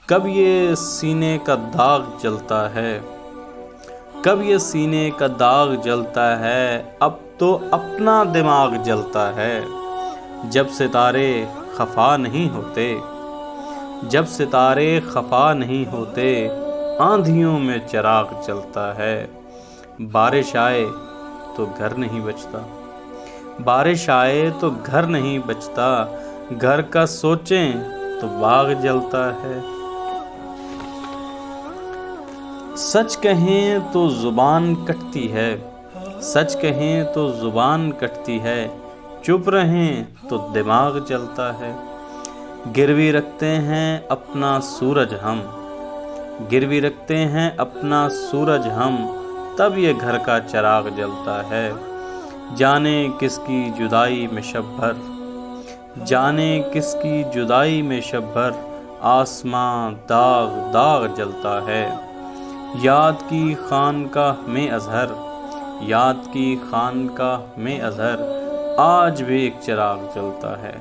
کب یہ سینے کا داغ جلتا ہے، کب یہ سینے کا داغ جلتا ہے، اب تو اپنا دماغ جلتا ہے۔ جب ستارے خفا نہیں ہوتے، جب ستارے خفا نہیں ہوتے، آندھیوں میں چراغ جلتا ہے۔ بارش آئے تو گھر نہیں بچتا، بارش آئے تو گھر نہیں بچتا، گھر کا سوچیں تو باغ جلتا ہے۔ سچ کہیں تو زبان کٹتی ہے، سچ کہیں تو زبان کٹتی ہے، چپ رہیں تو دماغ جلتا ہے۔ گروی رکھتے ہیں اپنا سورج ہم، گروی رکھتے ہیں اپنا سورج ہم، تب یہ گھر کا چراغ جلتا ہے۔ جانے کس کی جدائی میں شب بھر، جانے کس کی جدائی میں شب بھر، آسماں داغ داغ جلتا ہے۔ یاد کی خانقاہ میں اظہر، یاد کی خانقاہ میں اظہر، آج بھی ایک چراغ جلتا ہے۔